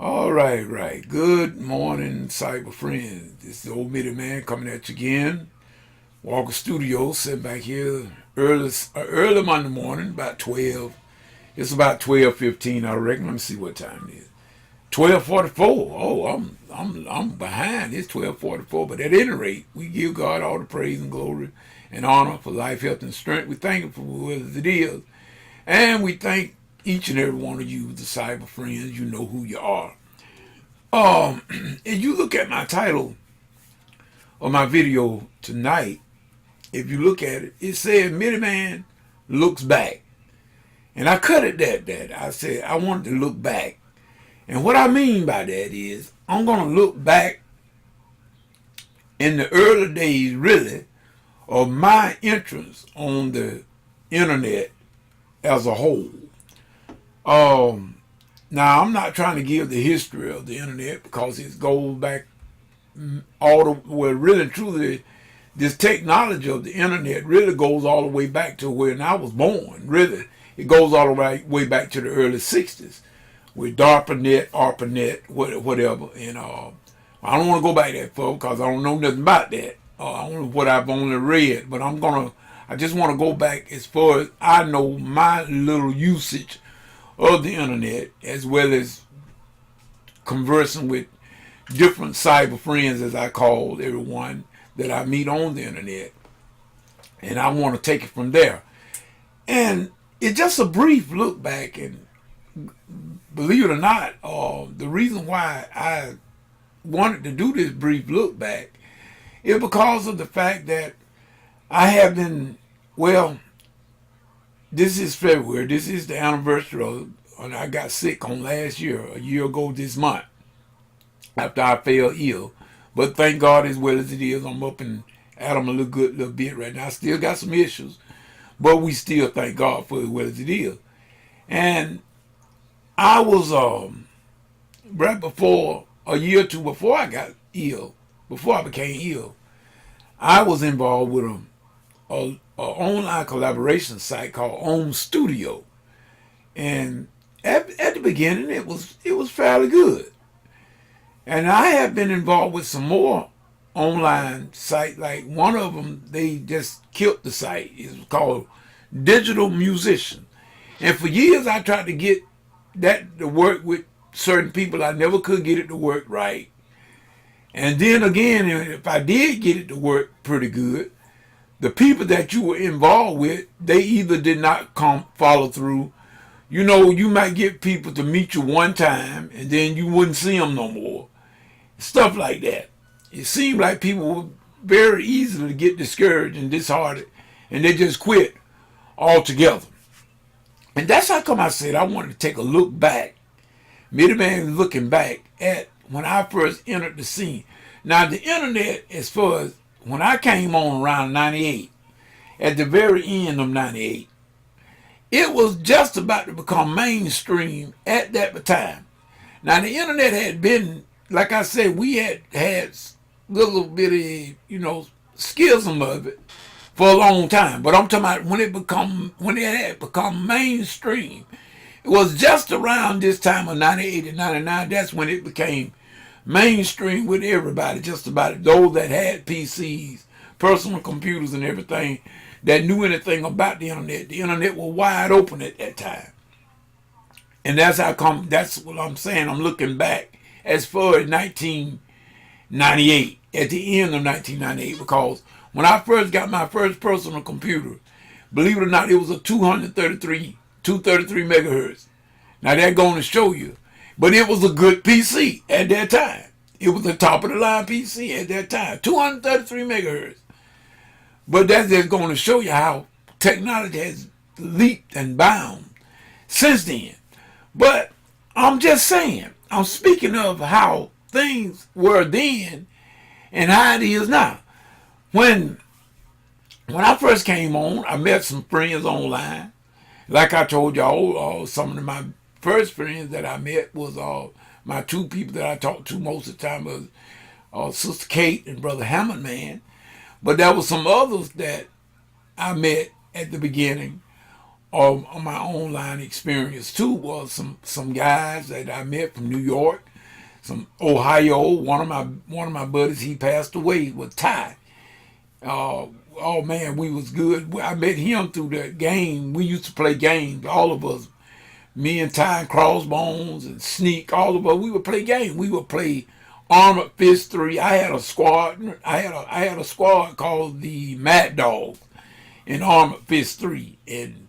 Right. Good morning, cyber friends. This is the old Midiman coming at you again. Walker Studios, sitting back here early Monday morning, about 12. It's about 12:15, I reckon. Let me see what time it is. 12:44. Oh, I'm behind. It's 12:44, but at any rate, we give God all the praise and glory and honor for life, health, and strength. We thank Him for what it is, and we thank each and every one of you, the cyber friends. You know who you are. Um, and you look at my title of my video tonight. If you look at it, it said Midiman looks back, and I cut it that I said I wanted to look back, and what I mean by that is I'm gonna look back in the early days, really, of my entrance on the internet as a whole. Um, Now, I'm not trying to give the history of the internet because it goes back really and truly, this technology of the internet really goes all the way back to when I was born. Really, it goes all the way back to the early 60s with DARPANET, ARPANET, whatever. And I don't want to go back that far because I don't know nothing about that. I don't know what I've only read, but I just want to go back as far as I know my little usage of the internet, as well as conversing with different cyber friends, as I call everyone that I meet on the internet. And I want to take it from there. And it's just a brief look back. And believe it or not, the reason why I wanted to do this brief look back is because of the fact that I have been, well, this is February. This is the anniversary of, and I got sick on last year, a year ago this month, after I fell ill. But thank God, as well as it is, I'm up and at 'em a little bit right now. I still got some issues, but we still thank God for as well as it is. And I was right before, a year or two before I got ill, before I became ill, I was involved with a online collaboration site called Home Studio, and at the beginning it was fairly good. And I have been involved with some more online sites. Like one of them, they just killed the site. It's called Digital Musician, and for years I tried to get that to work with certain people. I never could get it to work right. And then again, if I did get it to work pretty good, the people that you were involved with, they either did not follow through. You know, you might get people to meet you one time and then you wouldn't see them no more. Stuff like that. It seemed like people were very easy to get discouraged and disheartened, and they just quit altogether. And that's how come I said I wanted to take a look back. Midiman is looking back at when I first entered the scene. Now, the internet, as far as when I came on around 98, at the very end of 98, it was just about to become mainstream at that time. Now, the internet had been, like I said, we had little bitty, schism of it for a long time. But I'm talking about when it had become mainstream. It was just around this time of 98 and 99. That's when it became mainstream with everybody, just about it. Those that had PCs, personal computers and everything, that knew anything about the internet. The internet was wide open at that time. And that's what I'm saying. I'm looking back as far as 1998, at the end of 1998, because when I first got my first personal computer, believe it or not, it was a 233 megahertz. Now that's going to show you. But it was a good PC at that time. It was the top of the line PC at that time, 233 megahertz. But that's just going to show you how technology has leaped and bound since then. But I'm just saying, I'm speaking of how things were then and how it is now. When I first came on, I met some friends online. Like I told y'all, some of my first friends that I met was my two people that I talked to most of the time was Sister Kate and Brother Hammond Man. But there was some others that I met at the beginning of my online experience too. Was some guys that I met from New York, some Ohio. One of my buddies, he passed away, was Ty. Oh man, we was good. I met him through the game. We used to play games, all of us. Me and Ty and Crossbones and Sneak, all of us, we would play games. We would play Armored Fist 3. I had a squad. I had a squad called the Mad Dog in Armored Fist 3. And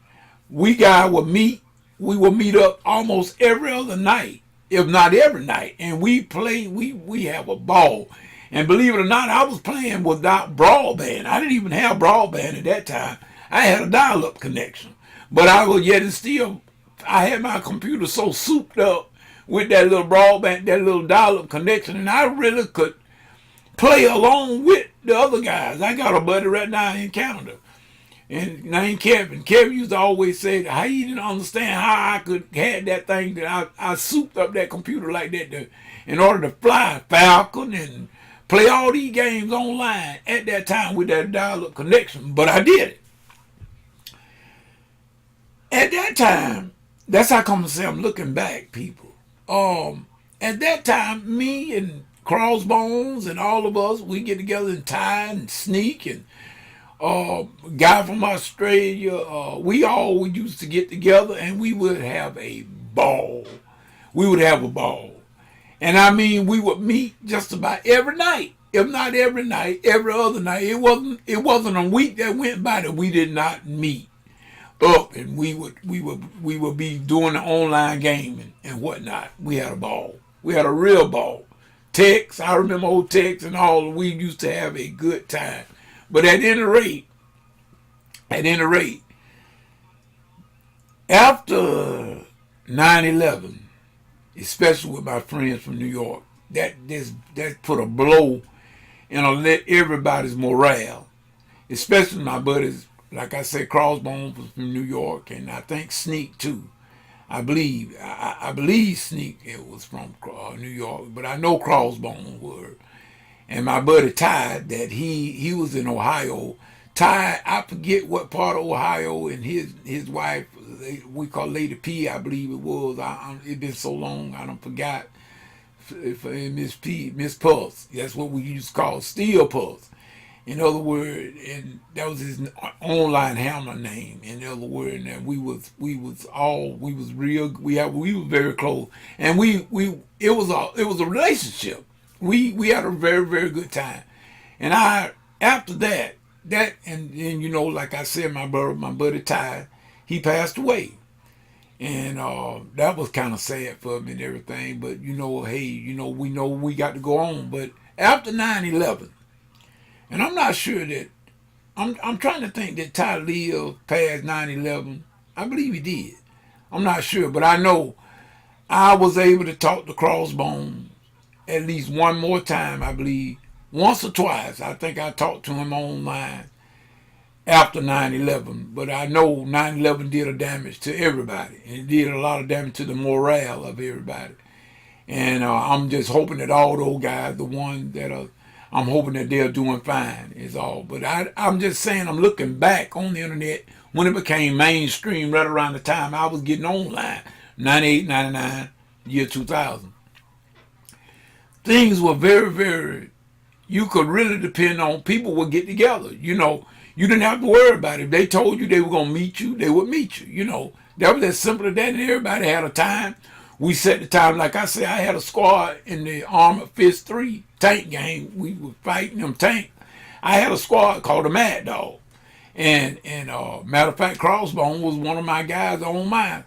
we guys would meet. We would meet up almost every other night, if not every night. And we play, we have a ball. And believe it or not, I was playing without broadband. I didn't even have broadband at that time. I had a dial-up connection. But I was yet and still, I had my computer so souped up with that little broadband, that little dial-up connection, and I really could play along with the other guys. I got a buddy right now in Canada, and named Kevin. Kevin used to always say how he didn't understand how I could had that thing that I souped up that computer like that in order to fly Falcon and play all these games online at that time with that dial-up connection. But I did it. At that time, that's how come I say I'm looking back, people. At that time, me and Crossbones and all of us, we get together and Ty and Sneak and guy from Australia. We all used to get together and we would have a ball. We would have a ball. And I mean, we would meet just about every night. If not every night, every other night. It wasn't a week that went by that we did not meet up, and we would be doing the online game and whatnot. We had a ball. We had a real ball. Text, I remember old text and all. We used to have a good time. But at any rate, after 9/11, especially with my friends from New York, that put a blow and let everybody's morale, especially my buddies. Like I said, Crossbones was from New York, and I think Sneak too. I believe Sneak it was from New York, but I know Crossbones were. And my buddy Ty, that he was in Ohio. Ty, I forget what part of Ohio, and his wife, we call Lady P, I believe it was. It's been so long, I don't forgot. Miss P, Miss Pulse. That's what we used to call Steel Pulse. In other words, and that was his online handler name. In other words, and we was very close, and it was a relationship. We had a very, very good time, and after that and you know, like I said, my buddy Ty, he passed away, and that was kind of sad for me and everything. But you know, hey, you know we got to go on. But after 9/11. And I'm not sure that, I'm trying to think that Ty lived past 9/11. I believe he did. I'm not sure, but I know I was able to talk to Crossbones at least one more time, I believe. Once or twice, I think I talked to him online after 9/11. But I know 9/11 did a damage to everybody. And it did a lot of damage to the morale of everybody. And I'm just hoping that all those guys, the ones that are, I'm hoping that they're doing fine is all. But I'm just saying, I'm looking back on the internet when it became mainstream right around the time I was getting online, 98, 99, year 2000. Things were very, very, you could really depend on, people would get together. You know, you didn't have to worry about it. If they told you they were going to meet you, they would meet you. You know, that was as simple as that, and everybody had a time. We set the time, like I said, I had a squad in the Armored Fist 3 tank game. We were fighting them tanks. I had a squad called the Mad Dog. And matter of fact, Crossbone was one of my guys on my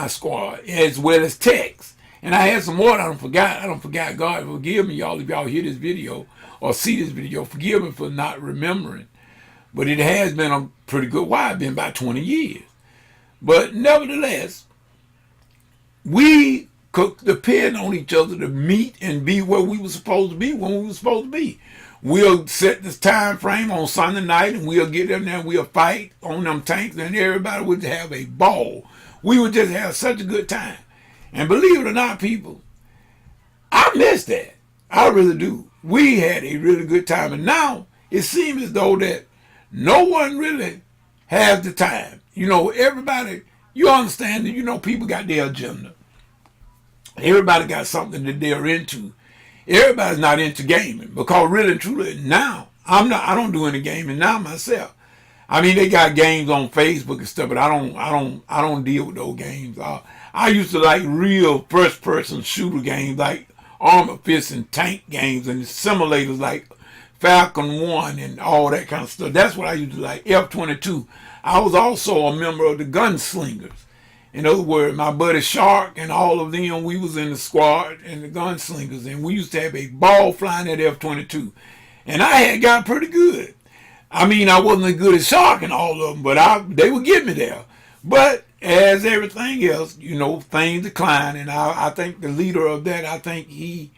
squad, as well as Tex. And I had some more that I don't forget. God forgive me, y'all, if y'all hear this video or see this video. Forgive me for not remembering. But it has been a pretty good while. It's been about 20 years. But nevertheless, we could depend on each other to meet and be where we were supposed to be when we were supposed to be. We'll set this time frame on Sunday night, and we'll get in there and we'll fight on them tanks, and everybody would have a ball. We would just have such a good time. And believe it or not, people, I miss that. I really do. We had a really good time. And now it seems as though that no one really has the time. You know, everybody, you understand that, you know, people got their agenda. Everybody got something that they're into. Everybody's not into gaming because really and truly now I don't do any gaming now myself. I mean, they got games on Facebook and stuff, but I don't deal with those games. I used to like real first person shooter games like Armor Fist and tank games and simulators like Falcon 1 and all that kind of stuff. That's what I used to like. F-22. I was also a member of the Gunslingers. In other words, my buddy Shark and all of them, we was in the squad and the Gunslingers, and we used to have a ball flying at F-22. And I had got pretty good. I mean, I wasn't as good as Shark and all of them, but they would get me there. But as everything else, you know, things decline, and I think the leader of that, I think he,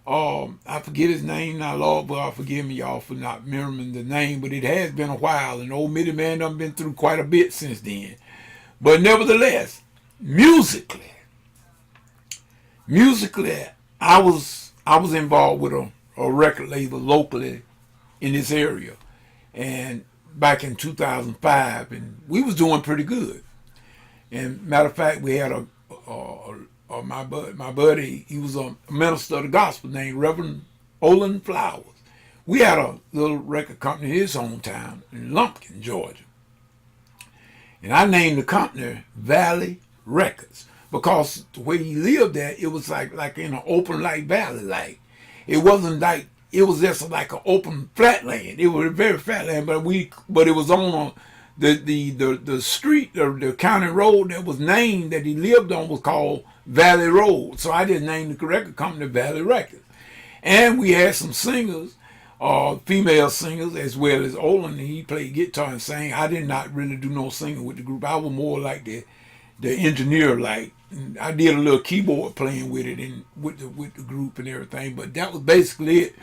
I forget his name now, Lord, but forgive me, y'all, for not remembering the name, but it has been a while, and old Midiman done been through quite a bit since then. But nevertheless, musically, I was involved with a record label locally in this area, and back in 2005, and we was doing pretty good. And matter of fact, we had my buddy, he was a minister of the gospel named Reverend Olin Flowers. We had a little record company in his hometown in Lumpkin, Georgia. And I named the company Valley Records because the way he lived there, it was like in an open like valley. Like it wasn't like it was just like an open flat land. It was a very flat land, but it was on the street, the county road that was named that he lived on was called Valley Road. So I just named the record company Valley Records. And we had some singers, female singers, as well as Olin. He played guitar and sang. I did not really do no singing with the group. I was more like the engineer. Like I did a little keyboard playing with it and with the group and everything. But that was basically it.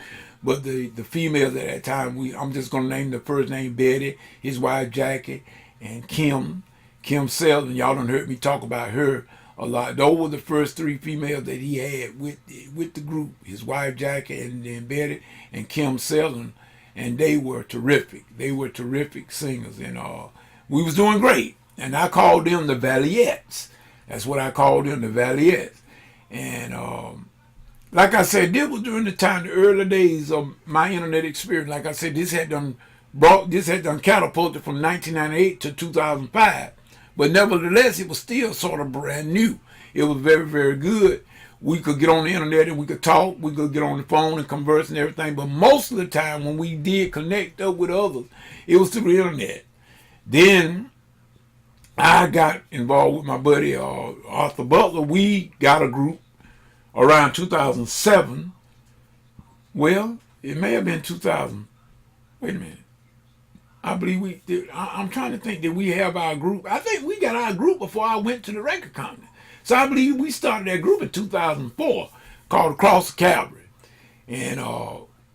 But the females at that time, I'm just gonna name the first name Betty, his wife Jackie, and Kim Selden. Y'all done heard me talk about her a lot. Those were the first three females that he had with the group. His wife Jackie and then Betty and Kim Selden, and they were terrific. They were terrific singers, and we was doing great. And I called them the Valleyettes. That's what I called them, the Valleyettes. And like I said, this was during the time, the early days of my internet experience. Like I said, this had done catapulted from 1998 to 2005. But nevertheless, it was still sort of brand new. It was very, very good. We could get on the internet and we could talk. We could get on the phone and converse and everything. But most of the time when we did connect up with others, it was through the internet. Then I got involved with my buddy Arthur Butler. We got a group around 2007. Well, it may have been 2000. Wait a minute. I believe we did. I'm trying to think, did we have our group? I think we got our group before I went to the record company. So I believe we started that group in 2004 called Cross the Calvary. And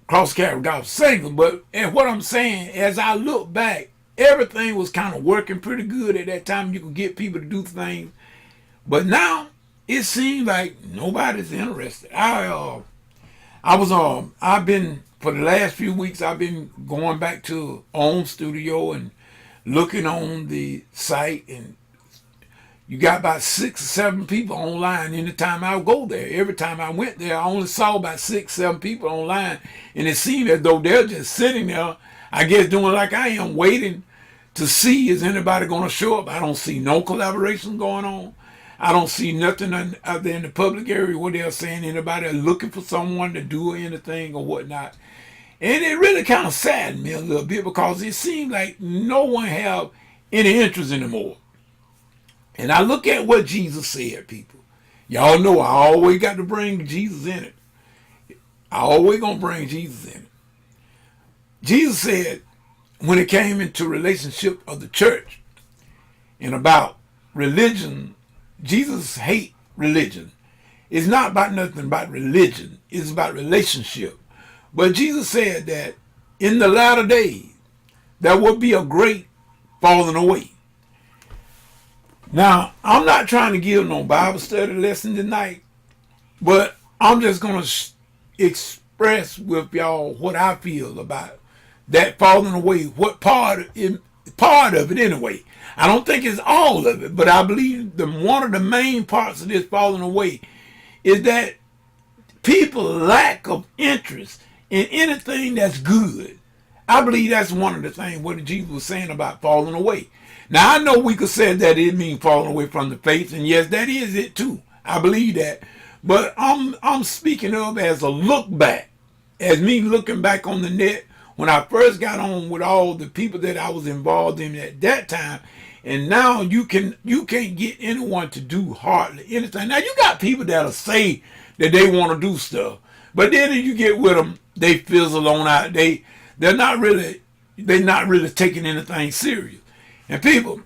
Cross the Calvary got single. And what I'm saying, as I look back, everything was kind of working pretty good at that time. You could get people to do things. But now it seems like nobody's interested. I've been, for the last few weeks, I've been going back to Home Studio and looking on the site, and you got about 6 or 7 people online anytime I go there. Every time I went there, I only saw about 6, 7 people online, and it seemed as though they're just sitting there, I guess doing like I am, waiting to see is anybody going to show up. I don't see no collaboration going on. I don't see nothing out there in the public area where they're saying anybody looking for someone to do anything or whatnot. And it really kind of saddened me a little bit because it seemed like no one have any interest anymore. And I look at what Jesus said, people. Y'all know I always got to bring Jesus in it. I always going to bring Jesus in it. Jesus said when it came into relationship of the church and about religion, Jesus hate religion. It's not about nothing about religion. It's about relationship. But Jesus said that in the latter days, there will be a great falling away. Now, I'm not trying to give no Bible study lesson tonight, but I'm just going to express with y'all what I feel about that falling away. What part of it anyway. I don't think it's all of it, but I believe one of the main parts of this falling away is that people lack of interest in anything that's good. I believe that's one of the things what Jesus was saying about falling away. Now I know we could say that it means falling away from the faith, and yes, that is it too. I believe that, but I'm speaking of as a look back, as me looking back on the net when I first got on with all the people that I was involved in at that time, and now you can't get anyone to do hardly anything. Now you got people that'll say that they want to do stuff, but then if you get with them, they fizzle on out. They're not really taking anything serious. And people,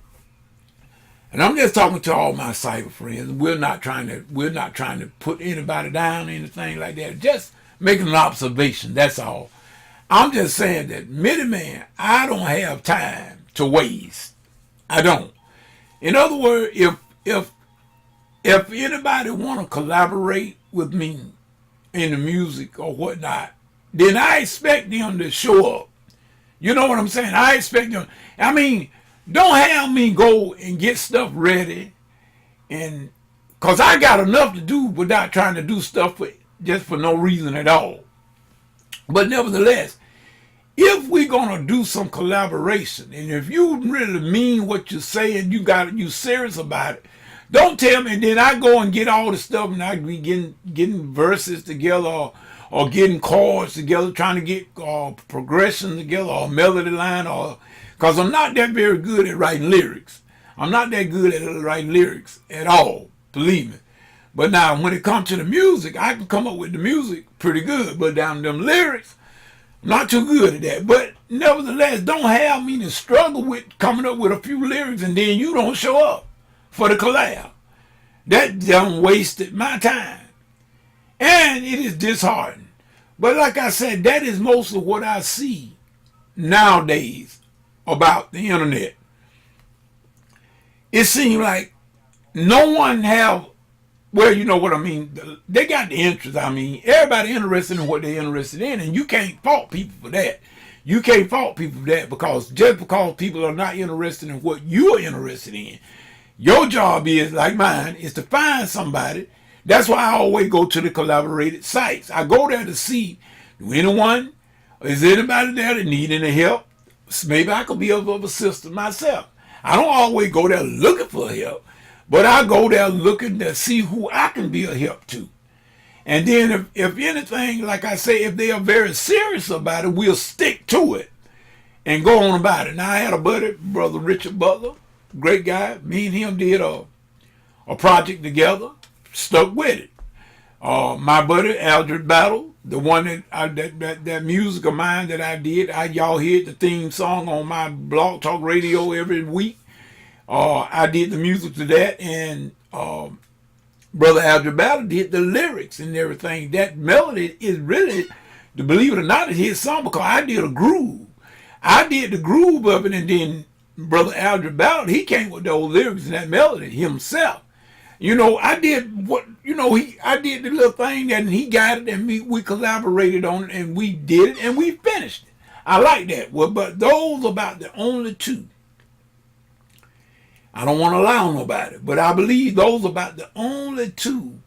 and I'm just talking to all my cyber friends. We're not trying to put anybody down or anything like that. Just making an observation. That's all. I'm just saying that Midiman, I don't have time to waste. I don't. In other words, if anybody want to collaborate with me in the music or whatnot, then I expect them to show up. You know what I'm saying? I expect them. I mean, don't have me go and get stuff ready, and because I got enough to do without trying to do stuff just for no reason at all. But nevertheless, if we're gonna do some collaboration, and if you really mean what you're saying, you serious about it, don't tell me. And then I go and get all the stuff, and I be getting verses together, or getting chords together, trying to get progression together, or melody line, or because I'm not that very good at writing lyrics. I'm not that good at writing lyrics at all, believe me. But now, when it comes to the music, I can come up with the music pretty good, but down them lyrics, I'm not too good at that. But nevertheless, don't have me to struggle with coming up with a few lyrics and then you don't show up for the collab. That done wasted my time. And it is disheartening. But like I said, that is most of what I see nowadays about the internet. It seems like no one have, well, you know what I mean, they got the interest. I mean, everybody interested in what they're interested in, and you can't fault people for that. You can't fault people for that, because just because people are not interested in what you are interested in, your job is, like mine, is to find somebody. That's why I always go to the collaborated sites. I go there to see, is anybody there that need any help? Maybe I could be of assistance myself. I don't always go there looking for help, but I go there looking to see who I can be a help to. And then if anything, like I say, if they are very serious about it, we'll stick to it and go on about it. Now, I had a buddy, Brother Richard Butler, great guy. Me and him did a project together, stuck with it. My buddy, Aldred Battle, the one that music of mine that I did, y'all hear the theme song on my Blog Talk Radio every week. I did the music to that, and Brother Aldred Battle did the lyrics and everything. That melody is really, to believe it or not, is his song, because I did a groove. I did the groove of it, and then Brother Aldred Battle, he came with those lyrics and that melody himself. You know, I did I did the little thing that he got it, and we collaborated on it, and we did it, and we finished it. I like that. Well, but those about the only two. I don't want to lie on nobody, but I believe those about the only two,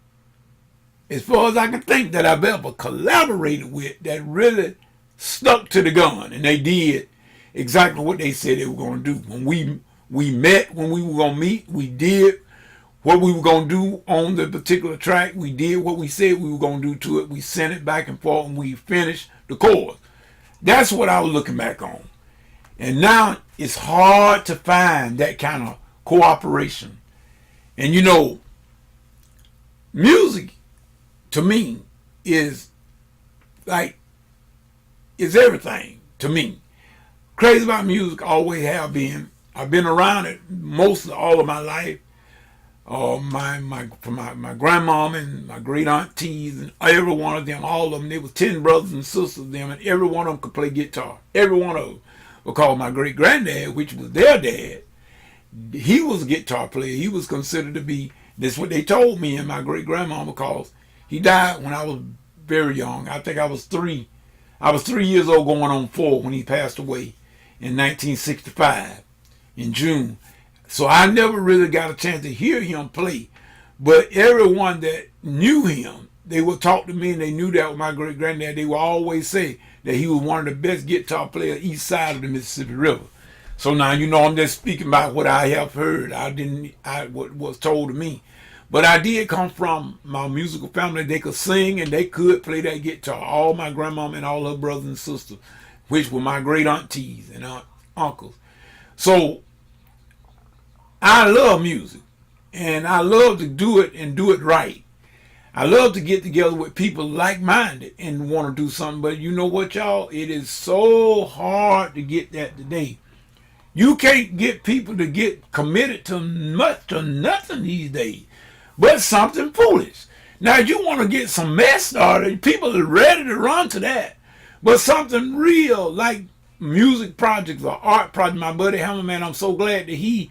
as far as I can think, that I've ever collaborated with that really stuck to the gun, and they did exactly what they said they were going to do. When we met, when we were going to meet, we did what we were going to do on the particular track. We did what we said we were going to do to it. We sent it back and forth, and we finished the chorus. That's what I was looking back on. And now it's hard to find that kind of cooperation. And you know, music to me is everything to me. Crazy about music, always have been. I've been around it most of all of my life. My grandmom and my great aunties and every one of them, all of them, there was 10 brothers and sisters of them, and every one of them could play guitar. Every one of them. Because my great granddad, which was their dad, he was a guitar player. He was considered to be, this is what they told me and my great grandma, because he died when I was very young. I think I was 3. I was 3 years old going on 4 when he passed away in 1965 in June. So I never really got a chance to hear him play. But everyone that knew him, they would talk to me, and they knew that with my great granddad. They would always say that he was one of the best guitar players east side of the Mississippi River. So now I'm just speaking about what I have heard. What was told to me. But I did come from my musical family. They could sing and they could play that guitar. All my grandmama and all her brothers and sisters, which were my great aunties and uncles. So I love music, and I love to do it and do it right. I love to get together with people like-minded and want to do something. But you know what, y'all? It is so hard to get that today. You can't get people to get committed to much or nothing these days, but something foolish. Now, you want to get some mess started, people are ready to run to that. But something real, like music projects or art projects. My buddy Hammerman, I'm so glad that he's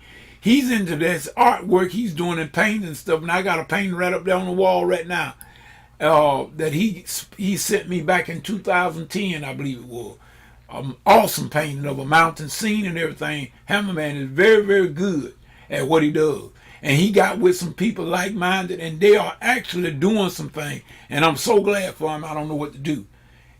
into this artwork he's doing and painting and stuff. And I got a painting right up there on the wall right now that he sent me back in 2010, I believe it was. Awesome painting of a mountain scene and everything. Hammerman is very, very good at what he does. And he got with some people like-minded, and they are actually doing some things. And I'm so glad for him. I don't know what to do.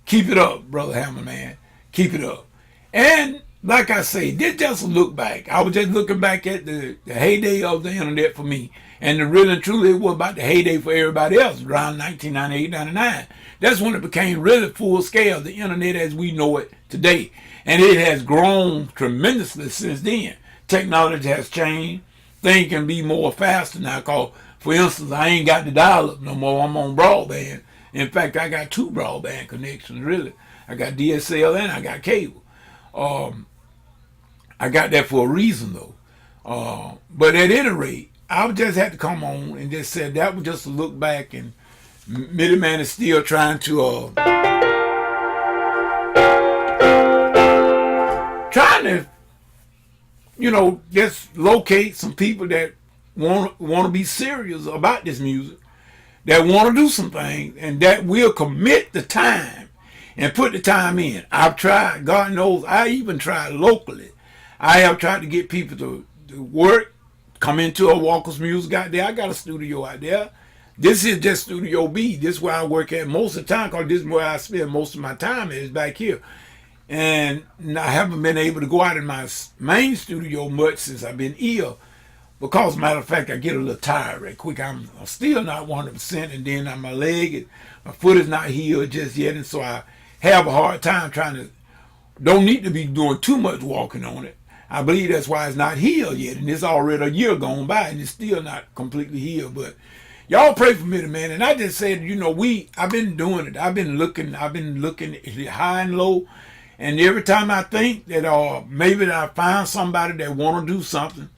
Keep it up, Brother Hammerman. Keep it up. And like I say, this just a look back. I was just looking back at the heyday of the internet for me. And the really and truly, it was about the heyday for everybody else, around 1998, 99. That's when it became really full scale, the internet as we know it today. And it has grown tremendously since then. Technology has changed. Things can be more faster now. Cause, for instance, I ain't got the dial-up no more. I'm on broadband. In fact, I got 2 broadband connections, really. I got DSL and I got cable. I got that for a reason, though. But at any rate, I just had to come on and just said that was just a look back, and Midiman is still trying to just locate some people that want to be serious about this music, that want to do some things, and that will commit the time and put the time in. I've tried, God knows, I even tried locally. I have tried to get people to work, come into a Walker's Music out there. I got a studio out there. This is just Studio B. This is where I work at most of the time, because this is where I spend most of my time is back here. And I haven't been able to go out in my main studio much since I've been ill. Because, matter of fact, I get a little tired right quick. I'm still not 100%, and then my leg, my foot is not healed just yet, and so I have a hard time don't need to be doing too much walking on it. I believe that's why it's not healed yet, and it's already a year gone by, and it's still not completely healed. But y'all pray for me, man. And I just said, I've been doing it. I've been looking at it high and low, and every time I think that maybe I find somebody that want to do something,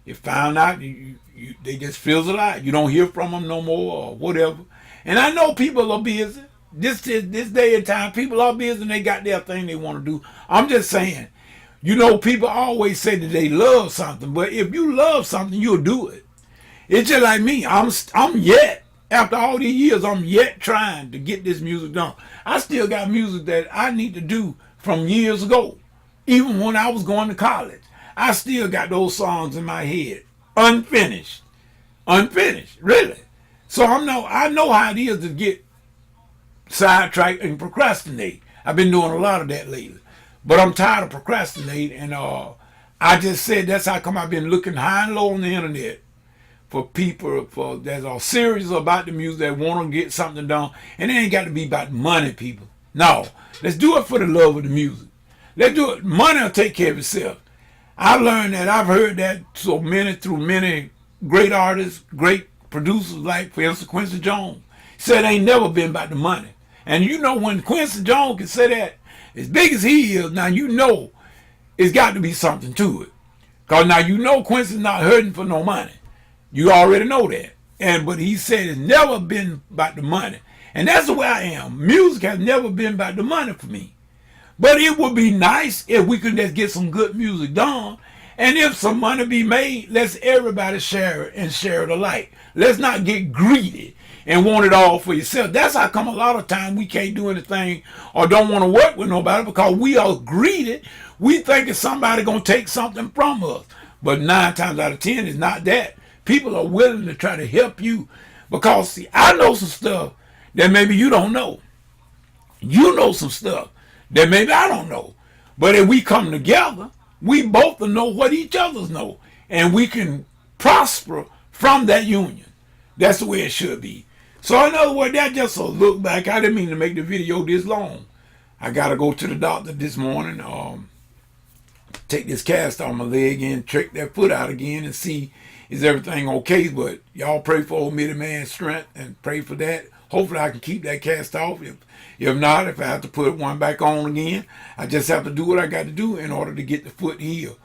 you found out they just fizzle out. You don't hear from them no more or whatever. And I know people are busy. This day and time, people are busy and they got their thing they want to do. I'm just saying, people always say that they love something, but if you love something, you'll do it. It's just like me. I'm yet, after all these years, I'm yet trying to get this music done. I still got music that I need to do from years ago, even when I was going to college. I still got those songs in my head, unfinished, really. So I know how it is to get sidetracked and procrastinate. I've been doing a lot of that lately, but I'm tired of procrastinating, and I just said that's how come I've been looking high and low on the internet for people that are serious about the music, that want to get something done, and it ain't got to be about money, people. No, let's do it for the love of the music. Let's do it. Money will take care of itself. I've learned that. I've heard that through many great artists, great producers, like, for instance, Quincy Jones. Said it ain't never been about the money. And when Quincy Jones can say that, as big as he is, now it's got to be something to it. Because now Quincy's not hurting for no money. You already know that. But he said it's never been about the money. And that's the way I am. Music has never been about the money for me. But it would be nice if we could just get some good music done. And if some money be made, let's everybody share it and share it alike. Let's not get greedy and want it all for yourself. That's how come a lot of time we can't do anything or don't want to work with nobody, because we are greedy. We think it's somebody going to take something from us. But 9 times out of 10, it's not that. People are willing to try to help you because, see, I know some stuff that maybe you don't know. You know some stuff that maybe I don't know. But if we come together, we both will know what each other's know. And we can prosper from that union. That's the way it should be. So in other words, that's just a look back. I didn't mean to make the video this long. I got to go to the doctor this morning, take this cast on my leg and check that foot out again and see is everything okay. But y'all pray for old Midiman's strength and pray for that. Hopefully I can keep that cast off. If not, if I have to put one back on again, I just have to do what I got to do in order to get the foot healed.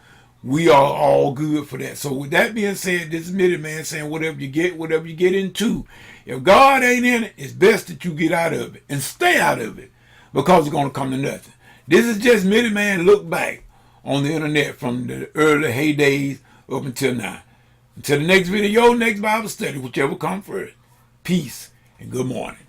We are all good for that. So with that being said, this is Midiman saying whatever you get into, if God ain't in it, it's best that you get out of it and stay out of it because it's going to come to nothing. This is just Midiman look back on the internet from the early heydays up until now. Until the next video, next Bible study, whichever comes first. Peace and good morning.